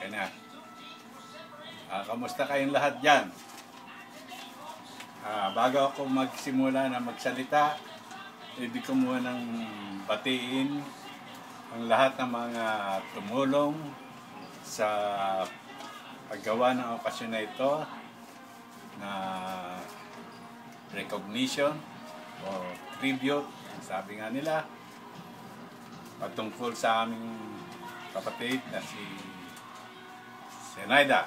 Okay na. Kamusta kayong lahat dyan? Bago ako magsimula na magsalita, ibig ko muna ng batiin ang lahat ng mga tumulong sa paggawa ng okasyon na ito na recognition o tribute, sabi nga nila, patungkol sa aming kapatid na si Zenaida.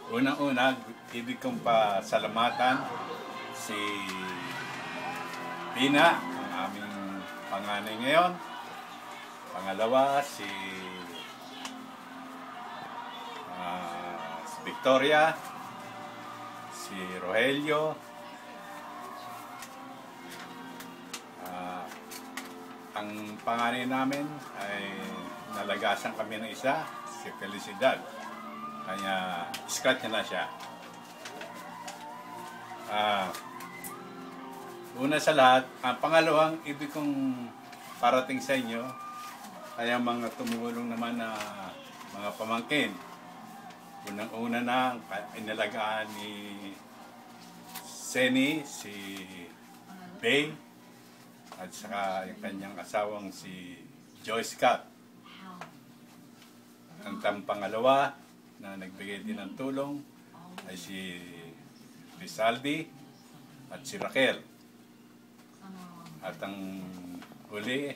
Unang-una, ibig kong pasalamatan si Pina, ang aming panganay ngayon. Pangalawa, si Victoria, si Rogelio, ang panganay namin ay nalagasan kami ng isa, si Felicidad. Kaya scratch na siya. Una sa lahat, ang pangalawang ibig kong parating sa inyo ay ang mga tumulong naman na mga pamangkin. Unang-una na, inalagaan ni Seni, si Bay, at saka yung kanyang asawang si Joyce Scott. Ang pangalawa na nagbigay din ng tulong ay si Rizaldi at si Raquel. At ang huli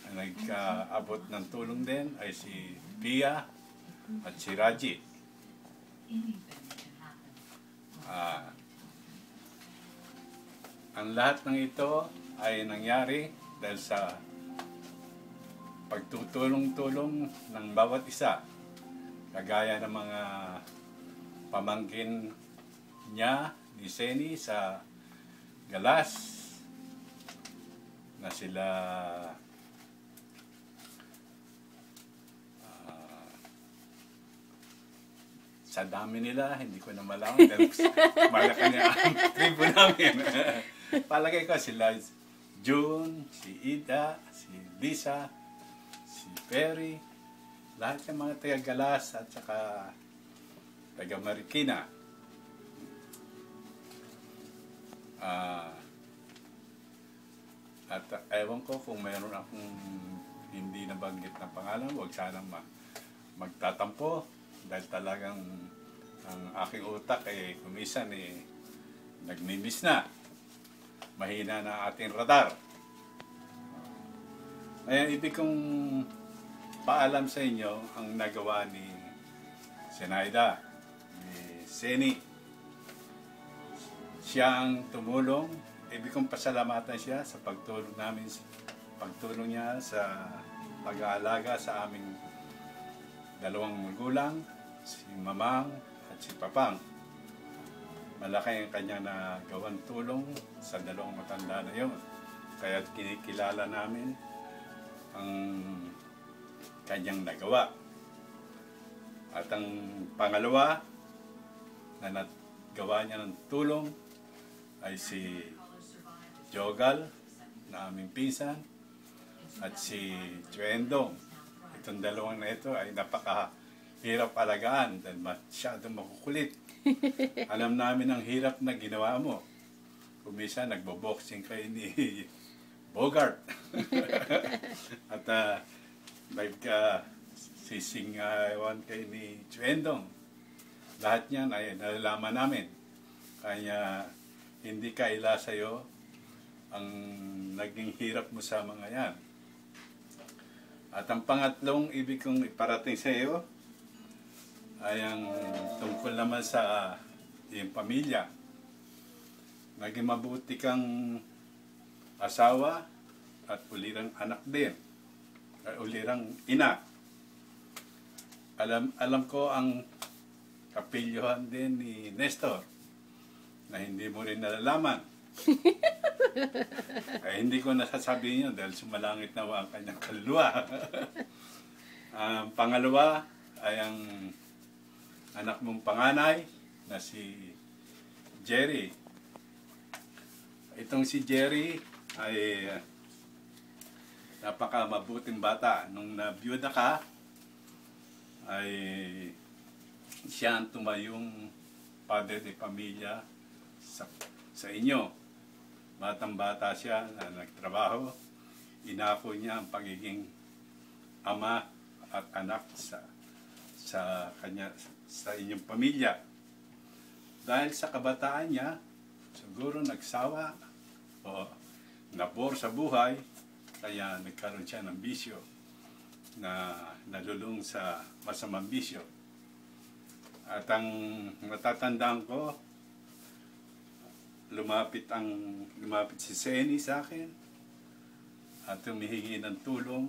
na nag-abot ng tulong din ay si Pia at si Raji. Ang lahat ng ito ay nangyari dahil sa pagtutulong-tulong ng bawat isa. Kagaya ng mga pamangkin niya ni Seni sa Galas na sila sa dami nila, hindi ko na malaman dahil malaki niya ang tribo namin. Palagay ko sila June, si Ida, si Lisa, si Perry, lahat ng mga taga-Galas at saka taga-Marikina. At ewan ko kung mayroon akong hindi nabanggit na pangalan, huwag sanang magtatampo dahil talagang ang aking utak ay kumisan nagmimis na. Mahina na ating radar. Kaya ibig kong paalam sa inyo ang nagawa ni Zenaida, ni Seni. Siya ang tumulong. Ibig kong pasalamatan siya sa pagtulong niya sa pag-aalaga sa aming dalawang magulang, si Mamang at si Papang. Malaki ang kanyang nagawang tulong sa dalawang matanda na yun. Kaya kinikilala namin ang kanyang nagawa. At ang pangalawa na nagawa niya ng tulong ay si Jogal na aming pinsan at si Chuendong. Itong dalawang na ito ay napakahirap alagaan dahil masyadong makukulit. Alam namin ang hirap na ginawa mo. Kumisa nagbo-boxing kayo ni Bogart. At nag-sisingawan kayo ni Chuendong. Lahat yan ay nalalaman namin. Kaya hindi kaila sa'yo ang naging hirap mo sa mga yan. At ang pangatlong ibig kong iparating sa iyo ay ang tungkol naman sa iyong pamilya. Naging mabuti kang asawa at ulirang anak din. Ulirang ina. Alam ko ang kapilyohan din ni Nestor na hindi mo rin nalalaman. Ay, hindi ko nasasabihin yun dahil sumalangit na ang kanyang kaluluwa. Pangalawa ay ang anak mong panganay na si Jerry. Itong si Jerry ay napaka mabuting bata. Nung nabiyuda ka, ay siya ang tumayong padre de pamilya sa inyo. Batang bata siya na nagtrabaho, inako niya ang pagiging ama at anak sa kanya, sa inyong pamilya. Dahil sa kabataan niya, siguro nagsawa o nabor sa buhay, kaya nagkaroon siya ng bisyo na nalulung sa masamang bisyo. At ang natatandaan ko, lumapit si Seni sa akin at humihingi ng tulong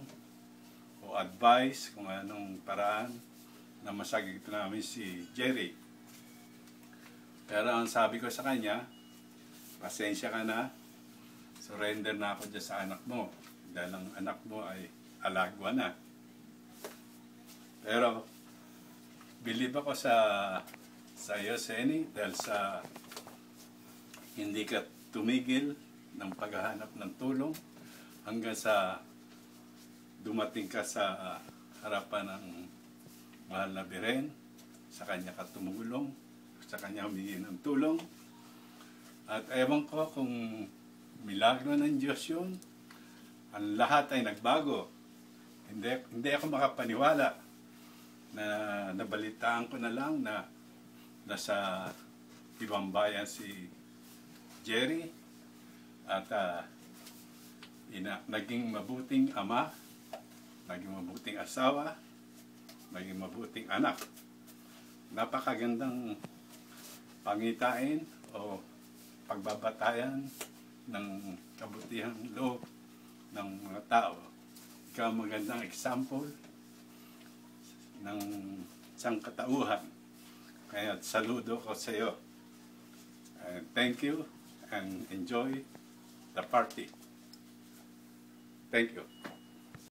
o advice kung anong paraan na masagip namin si Jerry. Pero ang sabi ko sa kanya, pasensya ka na, surrender na ako dyan sa anak mo dahil ang anak mo ay alagwa na. Pero believe ako sa iyo, Seni, dahil sa hindi ka tumigil ng paghahanap ng tulong hanggang sa dumating ka sa harapan ng mahal na Biren, sa kanya ka tumulong, sa kanya humingi ng tulong. At ewan ko kung milagro ng Diyos yun, ang lahat ay nagbago. Hindi ako makapaniwala na nabalitaan ko na lang na nasa ibang bayan si Jerry at naging mabuting ama, naging mabuting asawa, naging mabuting anak. Napakagandang pangitain o pagbabatayan ng kabutihang loob ng mga tao. Ikaw magandang example ng sangkatauhan. Kaya saludo ko sa iyo. And thank you and enjoy the party. Thank you.